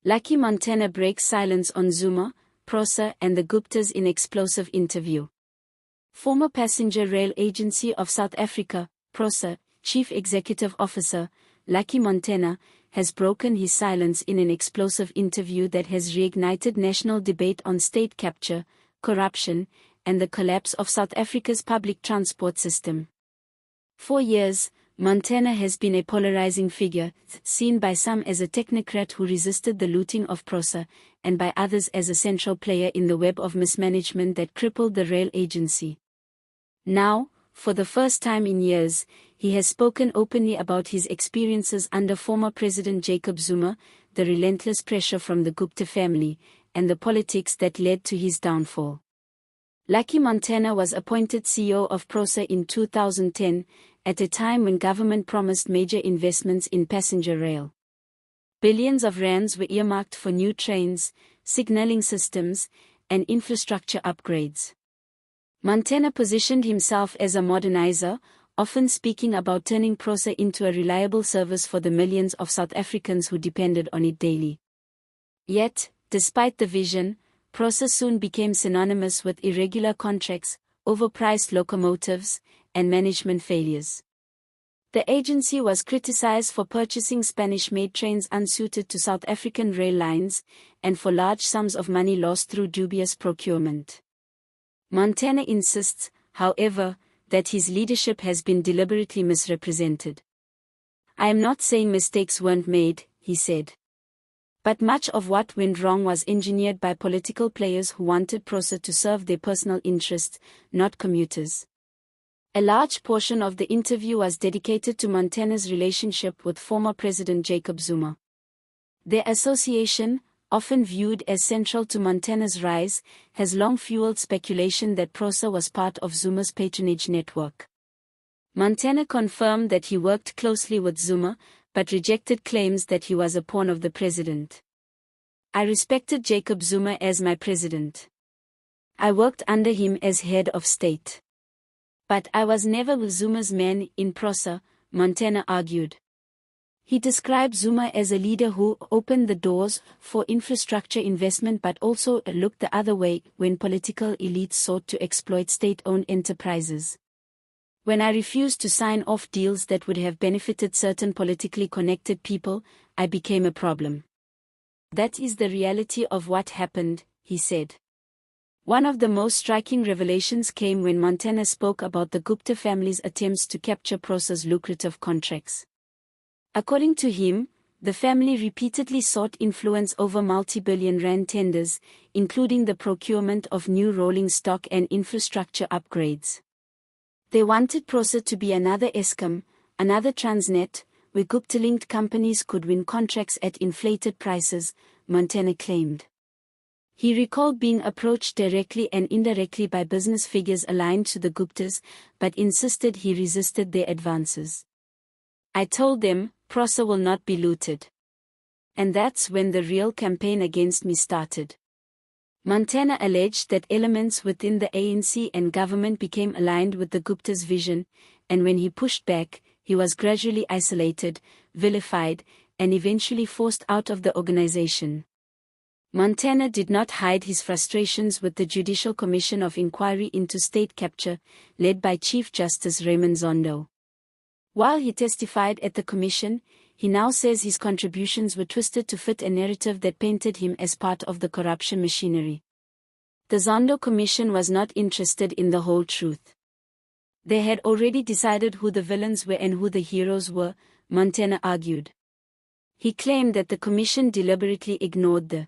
Lucky Montana breaks silence on Zuma, PRASA and the Guptas in explosive interview. Former Passenger Rail Agency of South Africa, PRASA, Chief Executive Officer, Lucky Montana, has broken his silence in an explosive interview that has reignited national debate on state capture, corruption, and the collapse of South Africa's public transport system. For years, Montana has been a polarising figure, seen by some as a technocrat who resisted the looting of PRASA, and by others as a central player in the web of mismanagement that crippled the rail agency. Now, for the first time in years, he has spoken openly about his experiences under former President Jacob Zuma, the relentless pressure from the Gupta family, and the politics that led to his downfall. Lucky Montana was appointed CEO of PRASA in 2010, at a time when government promised major investments in passenger rail. Billions of rands were earmarked for new trains, signalling systems, and infrastructure upgrades. Montana positioned himself as a moderniser, often speaking about turning PRASA into a reliable service for the millions of South Africans who depended on it daily. Yet, despite the vision, PRASA soon became synonymous with irregular contracts, overpriced locomotives, and management failures. The agency was criticized for purchasing Spanish-made trains unsuited to South African rail lines, and for large sums of money lost through dubious procurement. Montana insists, however, that his leadership has been deliberately misrepresented. "I am not saying mistakes weren't made," he said. "But much of what went wrong was engineered by political players who wanted PRASA to serve their personal interests, not commuters." A large portion of the interview was dedicated to Montana's relationship with former President Jacob Zuma. Their association, often viewed as central to Montana's rise, has long fueled speculation that PRASA was part of Zuma's patronage network. Montana confirmed that he worked closely with Zuma, but rejected claims that he was a pawn of the president. "I respected Jacob Zuma as my president. I worked under him as head of state. But I was never Zuma's man in PRASA," Montana argued. He described Zuma as a leader who opened the doors for infrastructure investment but also looked the other way when political elites sought to exploit state-owned enterprises. "When I refused to sign off deals that would have benefited certain politically connected people, I became a problem. That is the reality of what happened," he said. One of the most striking revelations came when Montana spoke about the Gupta family's attempts to capture PRASA's lucrative contracts. According to him, the family repeatedly sought influence over multi-billion rand tenders, including the procurement of new rolling stock and infrastructure upgrades. They wanted PRASA to be another Eskom, another Transnet, where Gupta-linked companies could win contracts at inflated prices, Montana claimed. He recalled being approached directly and indirectly by business figures aligned to the Guptas, but insisted he resisted their advances. "I told them, PRASA will not be looted. And that's when the real campaign against me started." Montana alleged that elements within the ANC and government became aligned with the Gupta's vision, and when he pushed back, he was gradually isolated, vilified, and eventually forced out of the organization. Montana did not hide his frustrations with the Judicial Commission of Inquiry into State Capture, led by Chief Justice Raymond Zondo. While he testified at the commission, he now says his contributions were twisted to fit a narrative that painted him as part of the corruption machinery. The Zondo Commission was not interested in the whole truth. They had already decided who the villains were and who the heroes were, Montana argued. He claimed that the commission deliberately ignored the